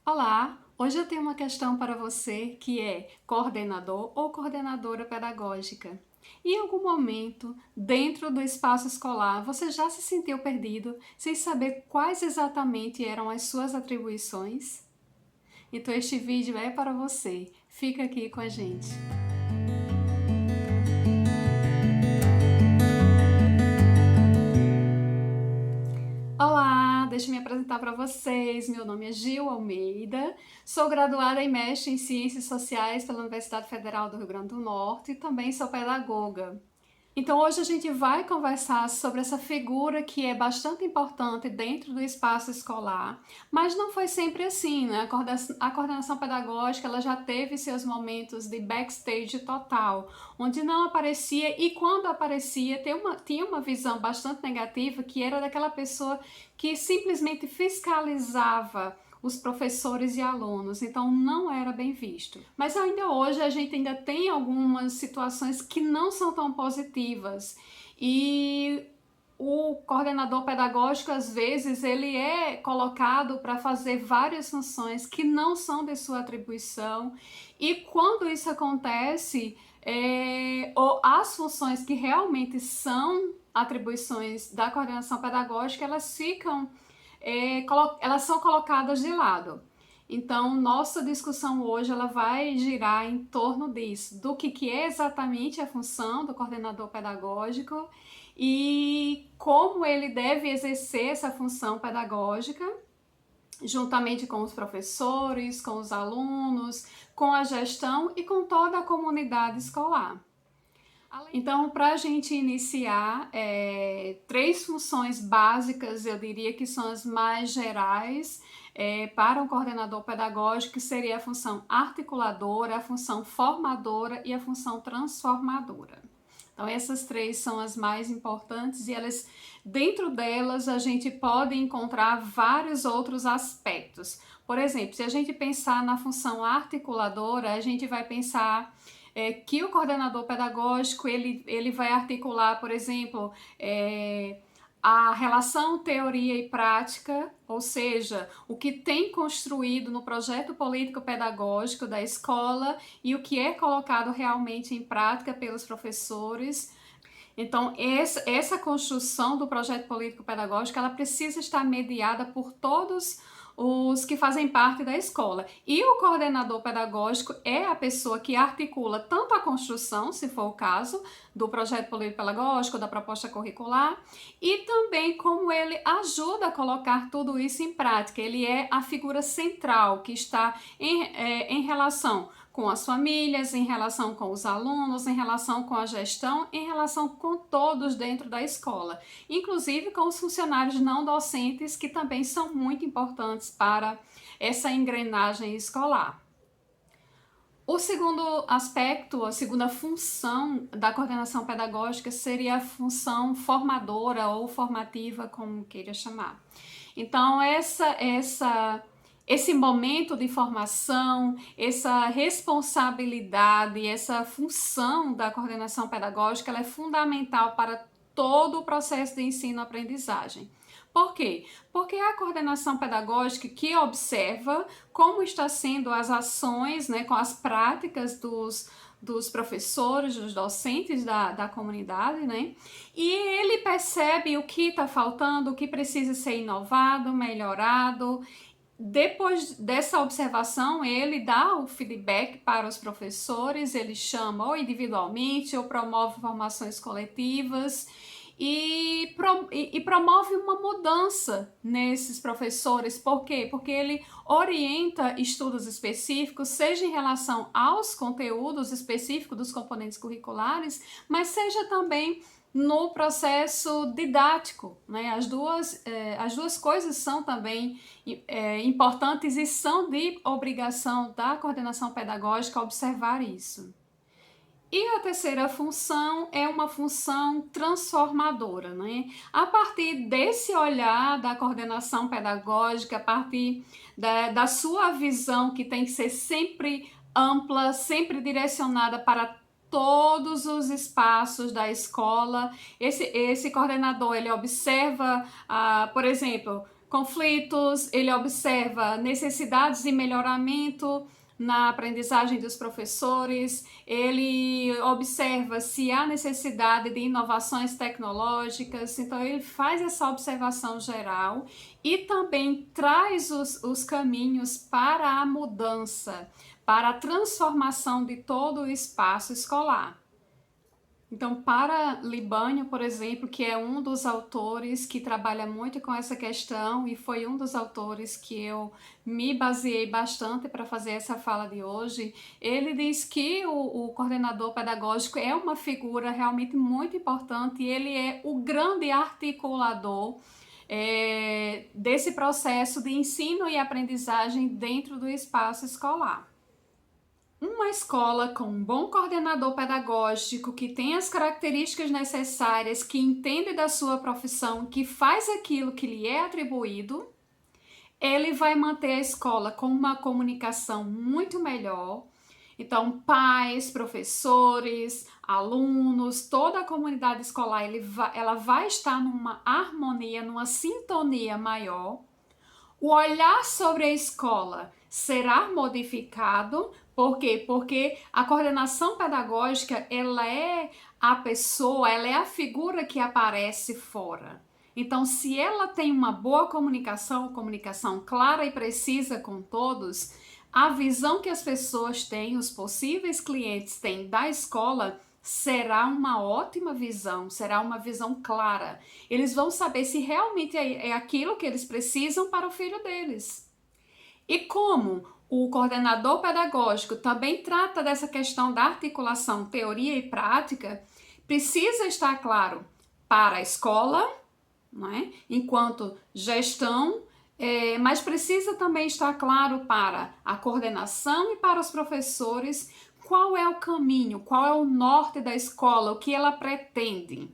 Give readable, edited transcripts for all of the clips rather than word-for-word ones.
Olá, hoje eu tenho uma questão para você que é coordenador ou coordenadora pedagógica. Em algum momento, dentro do espaço escolar, você já se sentiu perdido sem saber quais exatamente eram as suas atribuições? Então este vídeo é para você. Fica aqui com a gente. Olá, deixa eu me apresentar para vocês. Meu nome é Gil Almeida, sou graduada em Mestre em Ciências Sociais pela Universidade Federal do Rio Grande do Norte e também sou pedagoga. Então hoje a gente vai conversar sobre essa figura que é bastante importante dentro do espaço escolar, mas não foi sempre assim, né? A coordenação pedagógica ela já teve seus momentos de backstage total, onde não aparecia e quando aparecia tinha uma visão bastante negativa que era daquela pessoa que simplesmente fiscalizava os professores e alunos, então não era bem visto. Mas ainda hoje a gente ainda tem algumas situações que não são tão positivas e o coordenador pedagógico às vezes ele é colocado para fazer várias funções que não são de sua atribuição e quando isso acontece, ou as funções que realmente são atribuições da coordenação pedagógica, elas são colocadas de lado. Então, nossa discussão hoje ela vai girar em torno disso, do que é exatamente a função do coordenador pedagógico e como ele deve exercer essa função pedagógica, juntamente com os professores, com os alunos, com a gestão e com toda a comunidade escolar. Então, para a gente iniciar, três funções básicas, eu diria que são as mais gerais para um coordenador pedagógico, que seria a função articuladora, a função formadora e a função transformadora. Então, essas três são as mais importantes e dentro delas, a gente pode encontrar vários outros aspectos. Por exemplo, se a gente pensar na função articuladora, a gente vai pensar que o coordenador pedagógico ele vai articular, por exemplo, a relação teoria e prática, ou seja, o que tem construído no projeto político-pedagógico da escola e o que é colocado realmente em prática pelos professores. Então, essa construção do projeto político-pedagógico, ela precisa estar mediada por todos os que fazem parte da escola. E o coordenador pedagógico é a pessoa que articula tanto a construção, se for o caso, do projeto político-pedagógico, da proposta curricular, e também como ele ajuda a colocar tudo isso em prática. Ele é a figura central que está em relação com as famílias, em relação com os alunos, em relação com a gestão, em relação com todos dentro da escola, inclusive com os funcionários não docentes, que também são muito importantes para essa engrenagem escolar. O segundo aspecto, a segunda função da coordenação pedagógica seria a função formadora ou formativa, como queira chamar. Então, esse momento de formação, essa responsabilidade, essa função da coordenação pedagógica, ela é fundamental para todo o processo de ensino-aprendizagem. Por quê? Porque é a coordenação pedagógica que observa como está sendo as ações, né, com as práticas dos professores, dos docentes da comunidade, né? E ele percebe o que está faltando, o que precisa ser inovado, melhorado. Depois dessa observação, ele dá o feedback para os professores, ele chama ou individualmente ou promove formações coletivas e promove uma mudança nesses professores. Por quê? Porque ele orienta estudos específicos, seja em relação aos conteúdos específicos dos componentes curriculares, mas seja também no processo didático, né? As duas coisas são também importantes e são de obrigação da coordenação pedagógica observar isso. E a terceira função é uma função transformadora, né? A partir desse olhar da coordenação pedagógica, a partir da sua visão que tem que ser sempre ampla, sempre direcionada para todos os espaços da escola, esse coordenador ele observa, por exemplo, conflitos, ele observa necessidades de melhoramento na aprendizagem dos professores, ele observa se há necessidade de inovações tecnológicas, então ele faz essa observação geral e também traz os caminhos para a mudança, para a transformação de todo o espaço escolar. Então, para Libânio, por exemplo, que é um dos autores que trabalha muito com essa questão e foi um dos autores que eu me baseei bastante para fazer essa fala de hoje, ele diz que o coordenador pedagógico é uma figura realmente muito importante e ele é o grande articulador desse processo de ensino e aprendizagem dentro do espaço escolar. Uma escola com um bom coordenador pedagógico, que tem as características necessárias, que entende da sua profissão, que faz aquilo que lhe é atribuído, ele vai manter a escola com uma comunicação muito melhor. Então, pais, professores, alunos, toda a comunidade escolar, ela vai estar numa harmonia, numa sintonia maior. O olhar sobre a escola será modificado. Por quê? Porque a coordenação pedagógica, ela é a pessoa, ela é a figura que aparece fora. Então, se ela tem uma boa comunicação clara e precisa com todos, a visão que as pessoas têm, os possíveis clientes têm da escola, será uma ótima visão, será uma visão clara. Eles vão saber se realmente é aquilo que eles precisam para o filho deles. E como o coordenador pedagógico também trata dessa questão da articulação teoria e prática, precisa estar claro para a escola, não é? Enquanto gestão, mas precisa também estar claro para a coordenação e para os professores qual é o caminho, qual é o norte da escola, o que ela pretende.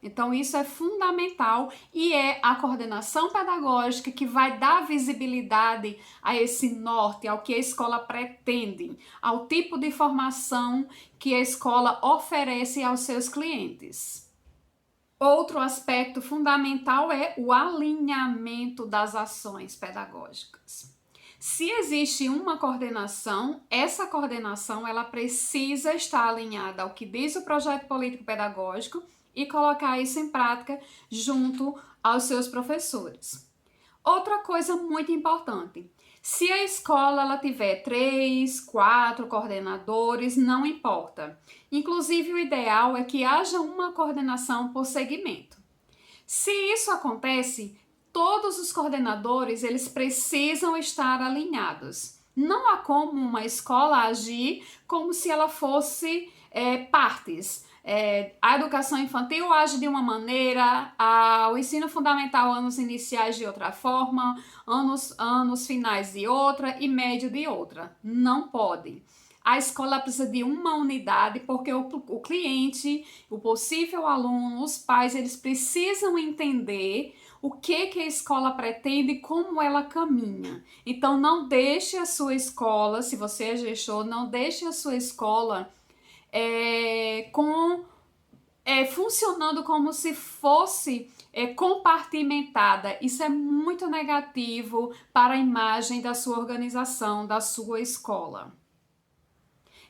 Então, isso é fundamental e é a coordenação pedagógica que vai dar visibilidade a esse norte, ao que a escola pretende, ao tipo de formação que a escola oferece aos seus clientes. Outro aspecto fundamental é o alinhamento das ações pedagógicas. Se existe uma coordenação, essa coordenação ela precisa estar alinhada ao que diz o projeto político pedagógico e colocar isso em prática junto aos seus professores. Outra coisa muito importante, se a escola ela tiver 3, 4 coordenadores, não importa. Inclusive, o ideal é que haja uma coordenação por segmento. Se isso acontece, todos os coordenadores eles precisam estar alinhados. Não há como uma escola agir como se ela fosse partes. A educação infantil age de uma maneira, o ensino fundamental, anos iniciais de outra forma, anos finais de outra e médio de outra. Não pode. A escola precisa de uma unidade porque o cliente, o possível aluno, os pais, eles precisam entender o que a escola pretende e como ela caminha. Então, não deixe a sua escola, se você é gestor, não deixe a sua escola funcionando como se fosse compartimentada. Isso é muito negativo para a imagem da sua organização, da sua escola.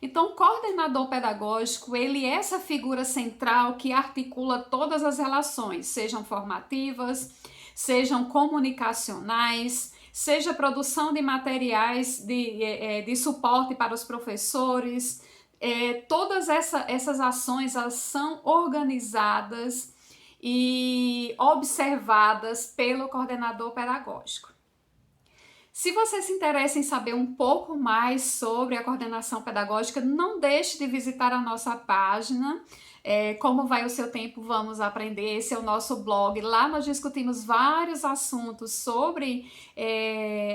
Então, o coordenador pedagógico, ele é essa figura central que articula todas as relações, sejam formativas, sejam comunicacionais, seja produção de materiais de suporte para os professores. Todas essas ações elas são organizadas e observadas pelo coordenador pedagógico. Se você se interessa em saber um pouco mais sobre a coordenação pedagógica, não deixe de visitar a nossa página. Como vai o seu tempo? Vamos aprender. Esse é o nosso blog. Lá nós discutimos vários assuntos sobre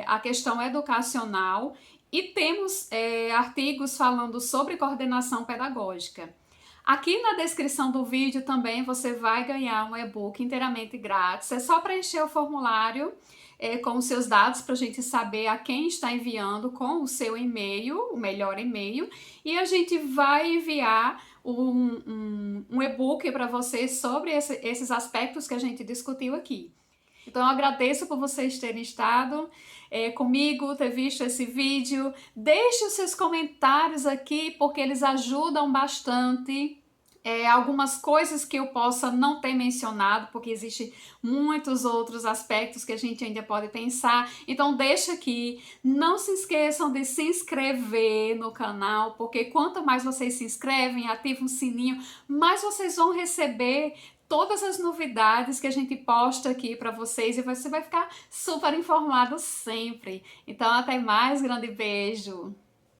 a questão educacional e temos artigos falando sobre coordenação pedagógica. Aqui na descrição do vídeo também você vai ganhar um e-book inteiramente grátis. É só preencher o formulário com os seus dados para a gente saber a quem está enviando com o seu e-mail, o melhor e-mail, e a gente vai enviar um e-book para vocês sobre esses aspectos que a gente discutiu aqui. Então eu agradeço por vocês terem estado comigo, ter visto esse vídeo. Deixe os seus comentários aqui, porque eles ajudam bastante. Algumas coisas que eu possa não ter mencionado, porque existem muitos outros aspectos que a gente ainda pode pensar. Então deixa aqui, não se esqueçam de se inscrever no canal, porque quanto mais vocês se inscrevem, ativam o sininho, mais vocês vão receber todas as novidades que a gente posta aqui para vocês e você vai ficar super informado sempre. Então até mais, grande beijo!